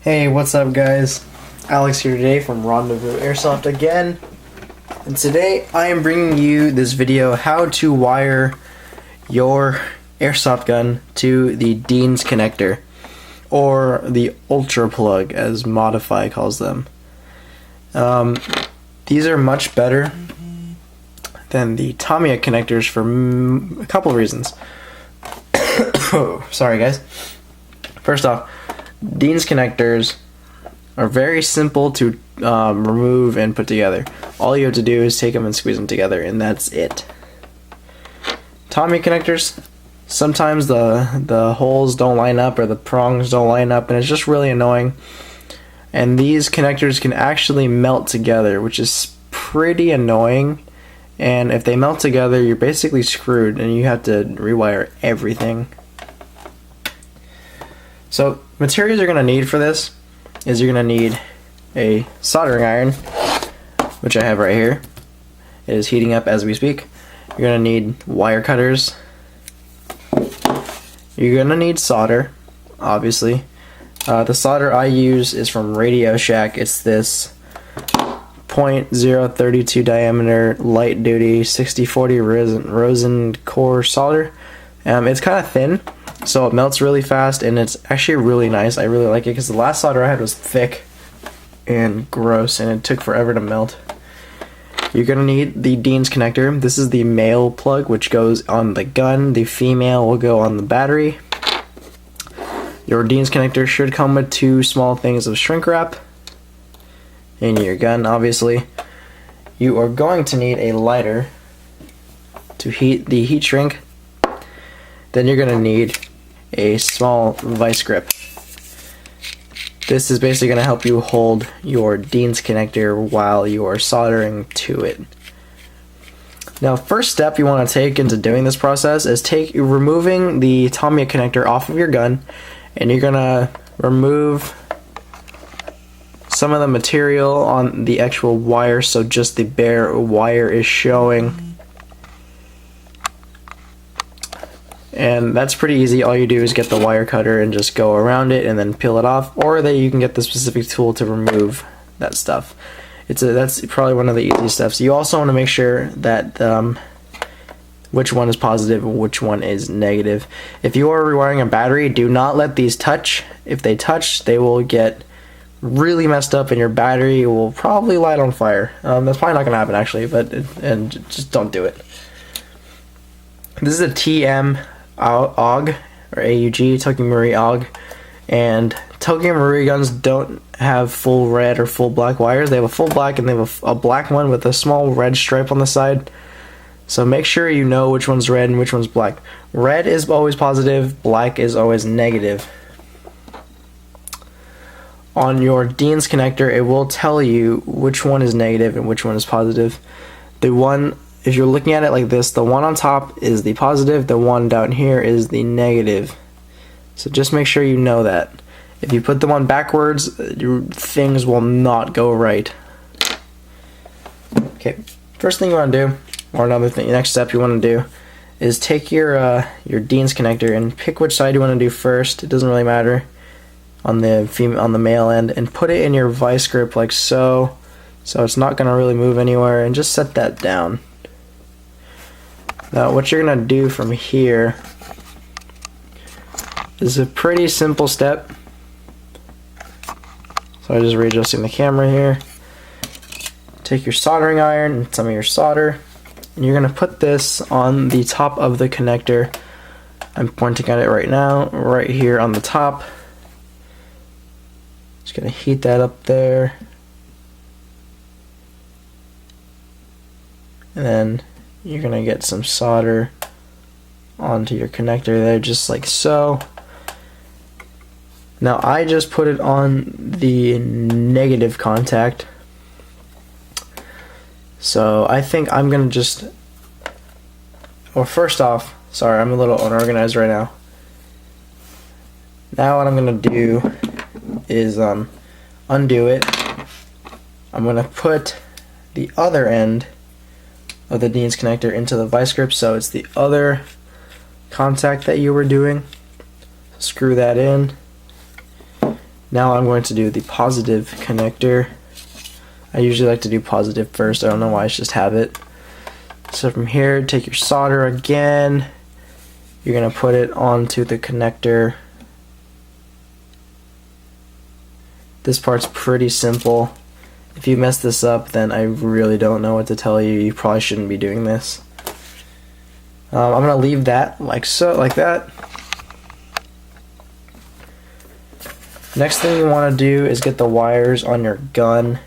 Hey, what's up guys? Alex here today from Rendezvous Airsoft again. And today I am bringing you this video how to wire your airsoft gun to the Dean's connector, or the Ultra plug as Modify calls them. These are much better than the Tamiya connectors for a couple of reasons. Oh, sorry guys. First off, Dean's connectors are very simple to remove and put together. All you have to do is take them and squeeze them together, and that's it. Tamiya connectors, sometimes the holes don't line up or the prongs don't line up, and it's just really annoying. And these connectors can actually melt together, which is pretty annoying. And if they melt together, you're basically screwed, and you have to rewire everything. So materials you're going to need for this is you're going to need a soldering iron, which I have right here. It is heating up as we speak. You're going to need wire cutters. You're going to need solder, obviously. The solder I use is from Radio Shack. It's this .032 diameter light duty 6040 rosin core solder. It's kind of thin, so it melts really fast, and it's actually really nice. I really like it because the last solder I had was thick and gross, and it took forever to melt. You're going to need the Dean's connector. This is the male plug, which goes on the gun. The female will go on the battery. Your Dean's connector should come with 2 small things of shrink wrap in your gun, obviously. You are going to need a lighter to heat the heat shrink. Then you're going to need a small vice grip. This is basically going to help you hold your Dean's connector while you are soldering to it. Now, first step you want to take into doing this process is removing the Tamiya connector off of your gun, and you're going to remove some of the material on the actual wire, so just the bare wire is showing. And that's pretty easy. All you do is get the wire cutter and just go around it and then peel it off, or that you can get the specific tool to remove that stuff. That's probably one of the easiest steps. You also want to make sure that which one is positive and which one is negative. If you are rewiring a battery, do not let these touch. If they touch, they will get really messed up and your battery will probably light on fire. That's probably not going to happen actually, but just don't do it. This is a TM AUG, or AUG, Tokyo Marui AUG, and Tokyo Marui guns don't have full red or full black wires. They have a full black, and they have a black one with a small red stripe on the side. So make sure you know which one's red and which one's black. Red is always positive, black is always negative. On your Dean's connector, it will tell you which one is negative and which one is positive. If you're looking at it like this, the one on top is the positive, the one down here is the negative. So just make sure you know that. If you put them on backwards, things will not go right. Okay, first thing you want to do, or next step you want to do, is take your Dean's connector and pick which side you want to do first. It doesn't really matter on the male end, and put it in your vice grip like so. So it's not going to really move anywhere, and just set that down. Now what you're going to do from here is a pretty simple step. So I'm just readjusting the camera here. Take your soldering iron and some of your solder, and you're going to put this on the top of the connector. I'm pointing at it right now, right here on the top. Just going to heat that up there. And then you're going to get some solder onto your connector there, just like so. Now I just put it on the negative contact. So I think I'm going to just, well, first off, sorry, I'm a little unorganized right now. Now what I'm going to do is undo it. I'm going to put the other end of the Dean's connector into the vice grip, so it's the other contact that you were doing. Screw that in. Now I'm going to do the positive connector. I usually like to do positive first. I don't know why, it's just habit. So from here, take your solder again. You're going to put it onto the connector. This part's pretty simple. If you mess this up, then I really don't know what to tell you. You probably shouldn't be doing this. I'm going to leave that like so, like that. Next thing you want to do is get the wires on your gun.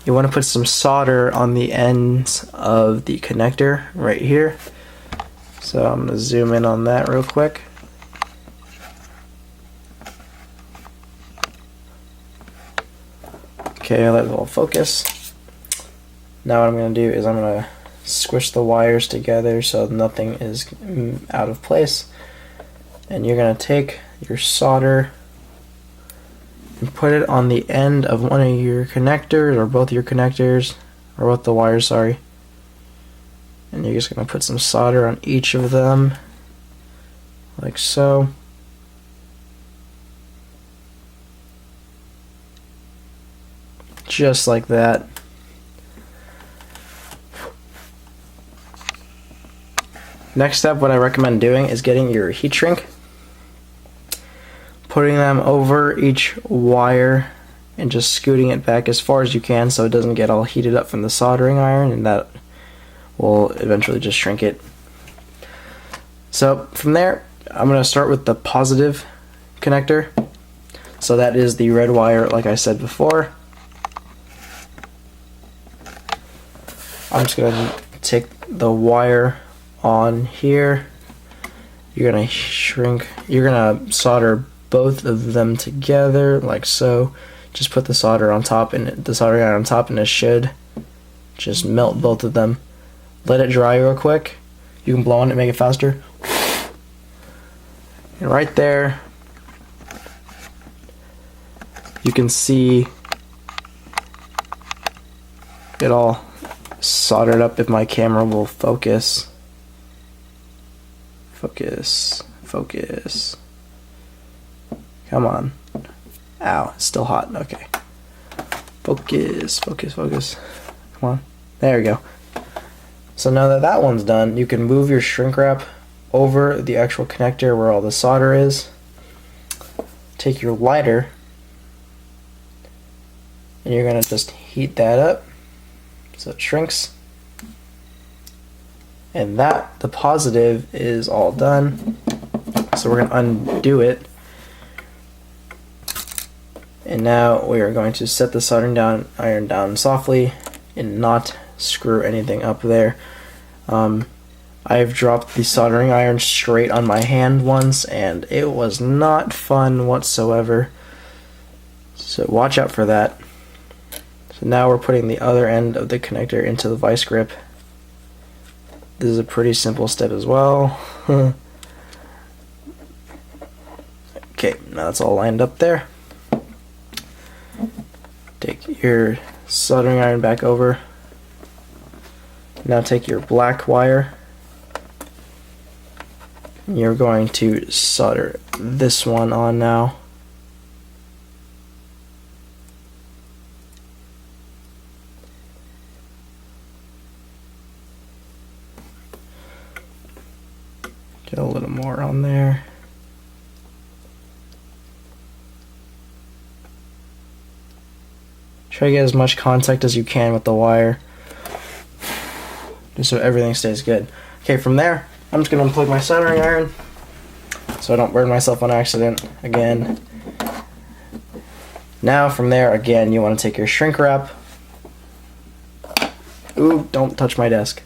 You want to put some solder on the ends of the connector right here. So I'm going to zoom in on that real quick. Okay, let it all focus. Now what I'm going to do is I'm going to squish the wires together so nothing is out of place. And you're going to take your solder and put it on the end of one of your connectors, or both your connectors, or both the wires, sorry. And you're just going to put some solder on each of them, like so. Just like that. Next step, what I recommend doing is getting your heat shrink, putting them over each wire and just scooting it back as far as you can so it doesn't get all heated up from the soldering iron, and that will eventually just shrink it. So from there, I'm going to start with the positive connector. So that is the red wire, like I said before. I'm just going to take the wire on here. You're going to shrink, you're going to solder both of them together like so. Just put the solder on top, and the soldering iron on top, and it should just melt both of them. Let it dry real quick. You can blow on it, make it faster. And right there, you can see it all soldered up. If my camera will focus. Focus, focus. Come on. Ow, it's still hot. Okay. Focus, focus, focus. Come on. There we go. So now that that one's done, you can move your shrink wrap over the actual connector where all the solder is. Take your lighter, and you're going to just heat that up so it shrinks. And that, the positive, is all done. So we're going to undo it. And now we are going to set the soldering iron down softly and not screw anything up there. I've dropped the soldering iron straight on my hand once, and it was not fun whatsoever. So watch out for that. So now we're putting the other end of the connector into the vice grip. This is a pretty simple step as well. Okay, now it's all lined up there. Take your soldering iron back over. Now take your black wire. You're going to solder this one on now. Get a little more on there. Try to get as much contact as you can with the wire, just so everything stays good. Okay, from there, I'm just going to unplug my soldering iron so I don't burn myself on accident again. Now from there, again, you want to take your shrink wrap. Ooh, don't touch my desk.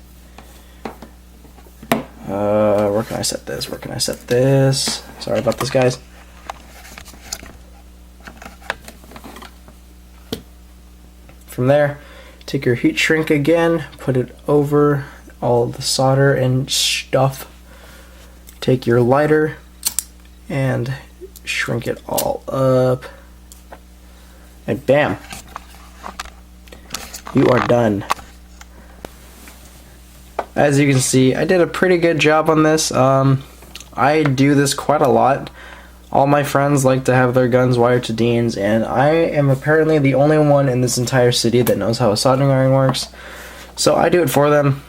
Where can I set this? Where can I set this? Sorry about this, guys. From there, take your heat shrink again, put it over all the solder and stuff. Take your lighter and shrink it all up. And bam! You are done. As you can see, I did a pretty good job on this. I do this quite a lot. All my friends like to have their guns wired to Deans, and I am apparently the only one in this entire city that knows how a soldering iron works. So I do it for them.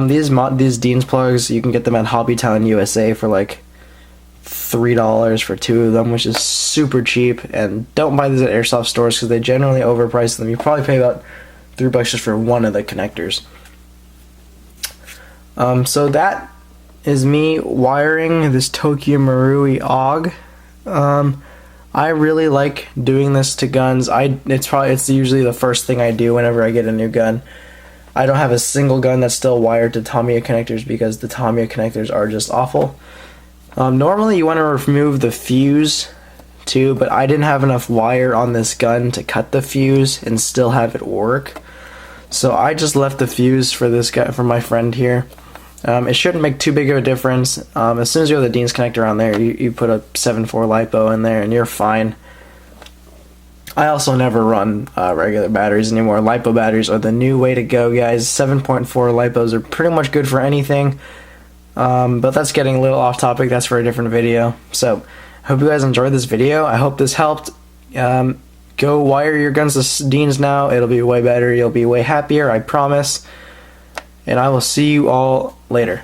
These Deans plugs, you can get them at Hobbytown USA for like $3 for 2 of them, which is super cheap. And don't buy these at Airsoft stores because they generally overprice them. You probably pay about $3 just for one of the connectors. So that is me wiring this Tokyo Marui AUG. I really like doing this to guns. It's usually the first thing I do whenever I get a new gun. I don't have a single gun that's still wired to Tamiya connectors because the Tamiya connectors are just awful. Normally you want to remove the fuse too, but I didn't have enough wire on this gun to cut the fuse and still have it work. So I just left the fuse for this guy, for my friend here. It shouldn't make too big of a difference. As soon as you have the Deans connector on there, you put a 7.4 LiPo in there and you're fine. I also never run regular batteries anymore. LiPo batteries are the new way to go, guys. 7.4 LiPos are pretty much good for anything. But that's getting a little off topic. That's for a different video. So, I hope you guys enjoyed this video. I hope this helped. Go wire your guns to Deans now. It'll be way better. You'll be way happier, I promise. And I will see you all later.